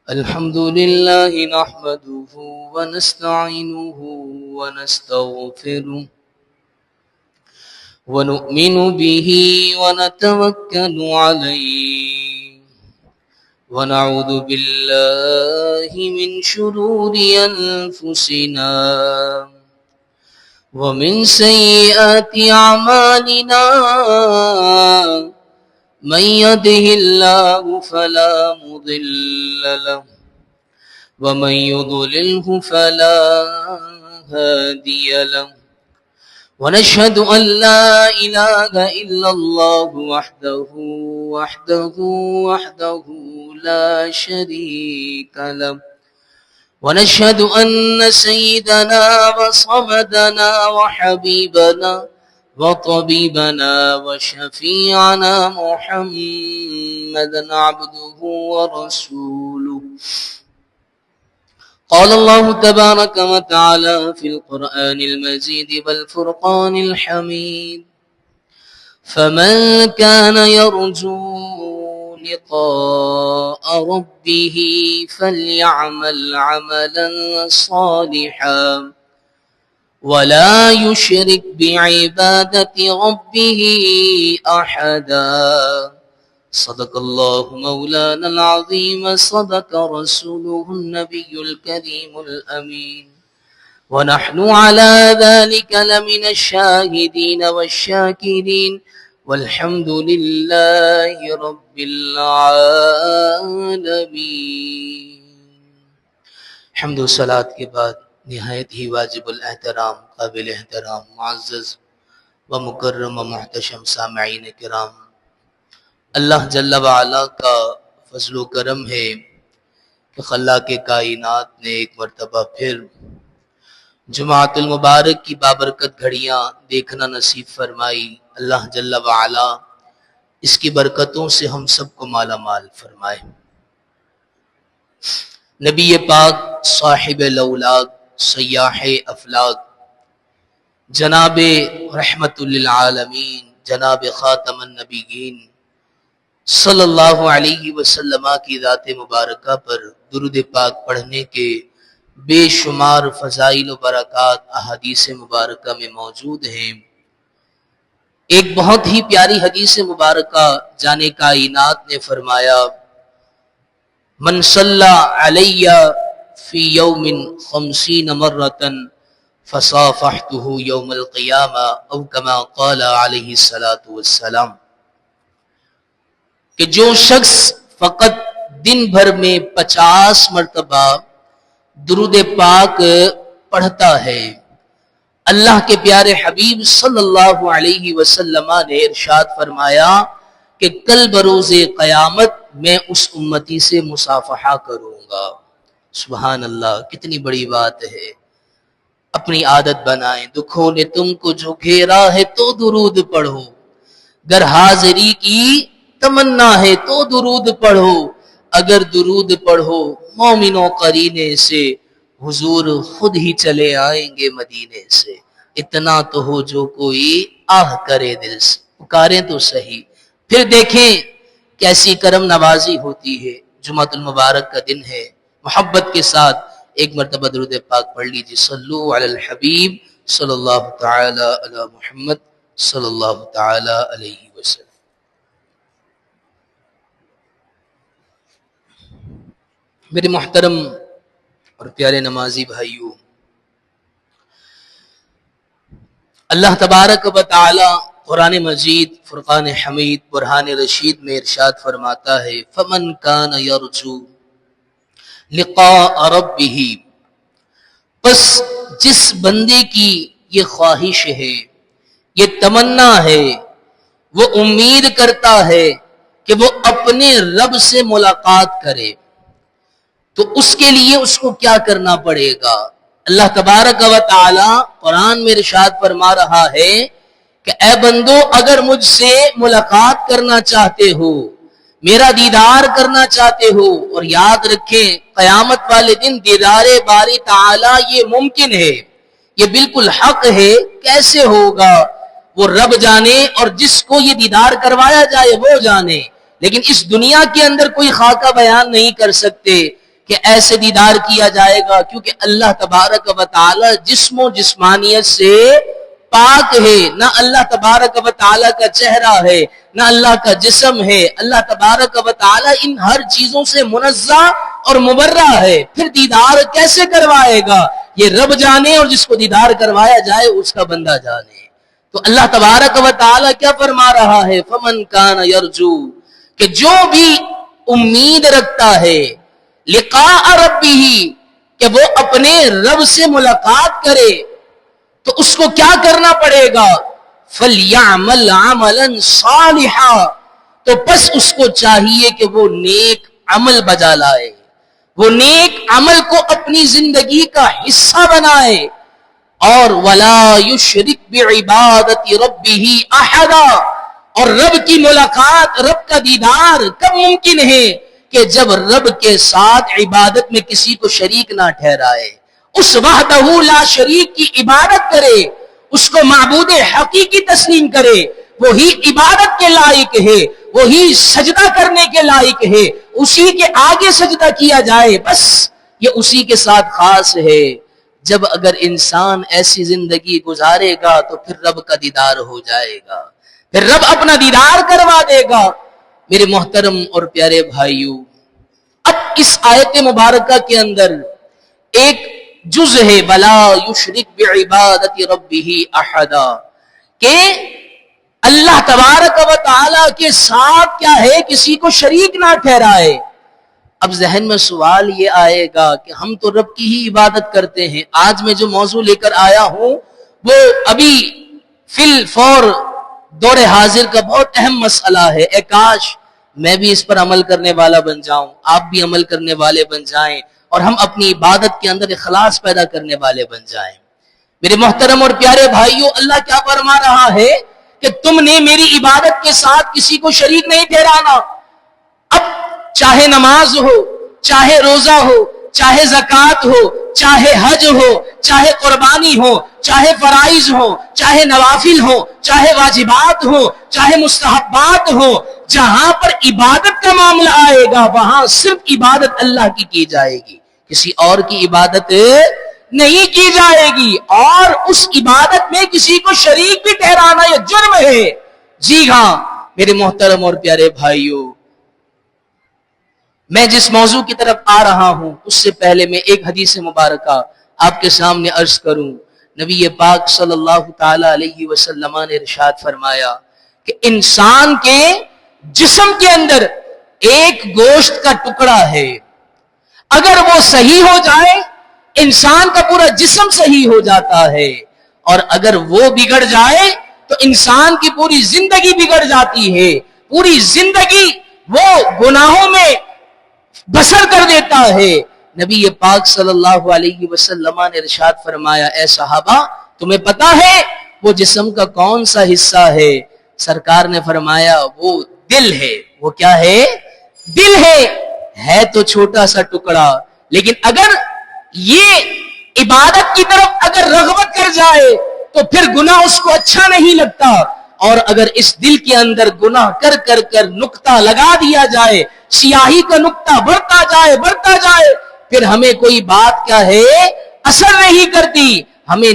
الحمد لله نحمده ونستعينه ونستغفره ونؤمن به ونتوكل عليه ونعوذ بالله من شرور أنفسنا ومن سيئات أعمالنا من يهده الله فلا مضل له ومن يضلله فلا هادي له ونشهد أن لا إله إلا الله وحده لا شريك له ونشهد أن سيدنا وصمدنا وحبيبنا وطبيبنا وشفيعنا محمدا عبده ورسوله. قال الله تبارك وتعالى في القرآن المجيد والفرقان الحميد: فمن كان يرجو لقاء ربه فليعمل عملا صالحا ولا يشرك بعبادة ربه أحدا. صدق الله مولانا العظيم، صدق رسوله النبي الكريم الأمين، ونحن على ذلك لمن الشاهدين والشاكرين، والحمد لله رب العالمين. حمد و صلاۃ کے بعد نہایت ہی واجب الاحترام، قابل احترام، معزز و مکرم و محتشم سامعین کرام، اللہ جل وعلا کا فضل و کرم ہے کہ خلاق کائنات نے ایک مرتبہ پھر جمعۃ المبارک کی بابرکت گھڑیاں دیکھنا نصیب فرمائی. اللہ جل وعلا اس کی برکتوں سے ہم سب کو مالا مال فرمائے. نبی پاک صاحب الاولاق، سیاح افلاق، جناب رحمت للعالمین، جناب خاتم النبیین صلی اللہ علیہ وسلم کی ذات مبارکہ پر درود پاک پڑھنے کے بے شمار فضائل و برکات احادیث مبارکہ میں موجود ہیں. ایک بہت ہی پیاری حدیث مبارکہ جان کائنات نے فرمایا: من صلی علی فی یوم 50 مرۃ فصافحتہ یوم القیامہ، او کما قال علیہ الصلاۃ والسلام، کہ جو شخص فقط دن بھر میں 50 مرتبہ درود پاک پڑھتا ہے، اللہ کے پیارے حبیب صلی اللہ علیہ وسلم نے ارشاد فرمایا کہ کل بروز قیامت میں اس امتی سے مصافحہ کروں گا. سبحان اللہ، کتنی بڑی بات ہے. اپنی عادت بنائیں، دکھوں نے تم کو جو گھیرا ہے تو درود پڑھو، گر حاضری کی تمنا ہے تو درود پڑھو، اگر درود پڑھو مومنوں قرینے سے حضور خود ہی چلے آئیں گے مدینے سے. اتنا تو ہو جو کوئی آہ کرے دل سے، پکاریں تو صحیح. پھر دیکھیں کیسی کرم نوازی ہوتی ہے. جمعۃ المبارک کا دن ہے، محبت کے ساتھ ایک مرتبہ درود پاک پڑھ لیجیے. صلو علی الحبیب صلی اللہ تعالی علی محمد صلی اللہ تعالی علیہ وسلم. میرے محترم اور پیارے نمازی بھائیوں، اللہ تبارک و تعالی قرآن مجید فرقان حمید برہان رشید میں ارشاد فرماتا ہے: فمن کان یرجو لقاء ربہ، پس جس بندے کی یہ خواہش ہے، یہ تمنا ہے، وہ امید کرتا ہے کہ وہ اپنے رب سے ملاقات کرے، تو اس کے لیے اس کو کیا کرنا پڑے گا؟ اللہ تبارک و تعالی قرآن میں ارشاد فرما رہا ہے کہ اے بندو، اگر مجھ سے ملاقات کرنا چاہتے ہو، میرا دیدار کرنا چاہتے ہو، اور یاد رکھیں قیامت والے دن دیدار باری تعالی یہ ممکن ہے، یہ بالکل حق ہے. کیسے ہوگا وہ رب جانے، اور جس کو یہ دیدار کروایا جائے وہ جانے. لیکن اس دنیا کے اندر کوئی خاکہ بیان نہیں کر سکتے کہ ایسے دیدار کیا جائے گا، کیونکہ اللہ تبارک و تعالی جسم و جسمانیت سے پاک ہے. نہ اللہ تبارک و تعالی کا چہرہ ہے، نہ اللہ کا جسم ہے. اللہ تبارک و تعالی ان ہر چیزوں سے منزہ اور مبرہ ہے. پھر دیدار کیسے کروائے گا یہ رب جانے، اور جس کو دیدار کروایا جائے اس کا بندہ جانے. تو اللہ تبارک و تعالی کیا فرما رہا ہے؟ فمن کان یرجو، کہ جو بھی امید رکھتا ہے لقاء ربہ، کہ وہ اپنے رب سے ملاقات کرے، تو اس کو کیا کرنا پڑے گا؟ فَلْيَعْمَلْ عَمَلًا صَالِحًا، تو پس اس کو چاہیے کہ وہ نیک عمل بجا لائے، وہ نیک عمل کو اپنی زندگی کا حصہ بنائے. اور وَلَا يُشْرِكْ بِعِبَادَةِ رَبِّهِ أَحَدًا، اور رب کی ملاقات، رب کا دیدار کب ممکن ہے؟ کہ جب رب کے ساتھ عبادت میں کسی کو شریک نہ ٹھہرائے، اس وحدہ لا شریک کی عبادت کرے، اس کو معبود حقیقی تسلیم کرے. وہی عبادت کے لائق ہے، وہی سجدہ کرنے کے لائق ہے، اسی کے آگے سجدہ کیا جائے، بس یہ اسی کے ساتھ خاص ہے. جب اگر انسان ایسی زندگی گزارے گا تو پھر رب کا دیدار ہو جائے گا، پھر رب اپنا دیدار کروا دے گا. میرے محترم اور پیارے بھائیوں، اب اس آیت مبارکہ کے اندر ایک جز ہے وَلَا يُشْرِكْ بِعِبَادَةِ رَبِّهِ أَحَدًا، کہ اللہ تبارک و تعالیٰ کے ساتھ کیا ہے؟ کسی کو شریک نہ ٹھہرائے. اب ذہن میں سوال یہ آئے گا کہ ہم تو رب کی ہی عبادت کرتے ہیں. آج میں جو موضوع لے کر آیا ہوں وہ ابھی فی الفور دور حاضر کا بہت اہم مسئلہ ہے. اے کاش میں بھی اس پر عمل کرنے والا بن جاؤں، آپ بھی عمل کرنے والے بن جائیں، اور ہم اپنی عبادت کے اندر اخلاص پیدا کرنے والے بن جائیں. میرے محترم اور پیارے بھائیوں، اللہ کیا فرما رہا ہے کہ تم نے میری عبادت کے ساتھ کسی کو شریک نہیں ٹھہرانا. اب چاہے نماز ہو، چاہے روزہ ہو، چاہے زکوٰۃ ہو، چاہے حج ہو، چاہے قربانی ہو، چاہے فرائض ہو، چاہے نوافل ہو، چاہے واجبات ہو، چاہے مستحبات ہو، جہاں پر عبادت کا معاملہ آئے گا وہاں صرف عبادت اللہ کی جائے گی، کسی اور کی عبادت نہیں کی جائے گی. اور اس عبادت میں کسی کو شریک بھی ٹھہرانا یہ جرم ہے. جی ہاں میرے محترم اور پیارے بھائیوں، میں جس موضوع کی طرف آ رہا ہوں اس سے پہلے میں ایک حدیث مبارکہ آپ کے سامنے عرض کروں. نبی پاک صلی اللہ تعالی علیہ وسلم نے ارشاد فرمایا کہ انسان کے جسم کے اندر ایک گوشت کا ٹکڑا ہے، اگر وہ صحیح ہو جائے انسان کا پورا جسم صحیح ہو جاتا ہے، اور اگر وہ بگڑ جائے تو انسان کی پوری زندگی بگڑ جاتی ہے. پوری زندگی وہ گناہوں میں بسر کر دیتا ہے. نبی پاک صلی اللہ علیہ وسلم نے ارشاد فرمایا اے صحابہ تمہیں پتا ہے وہ جسم کا کون سا حصہ ہے؟ سرکار نے فرمایا وہ دل ہے. وہ کیا ہے؟ دل ہے تو چھوٹا سا ٹکڑا، لیکن اگر یہ عبادت کی طرف اگر رغبت کر جائے تو پھر گناہ اس کو اچھا نہیں لگتا. اور اگر اس دل کے اندر گناہ کر نقطہ لگا دیا جائے، سیاہی کا نقطہ بڑھتا جائے پھر ہمیں کوئی بات کیا ہے اثر نہیں کرتی. ہمیں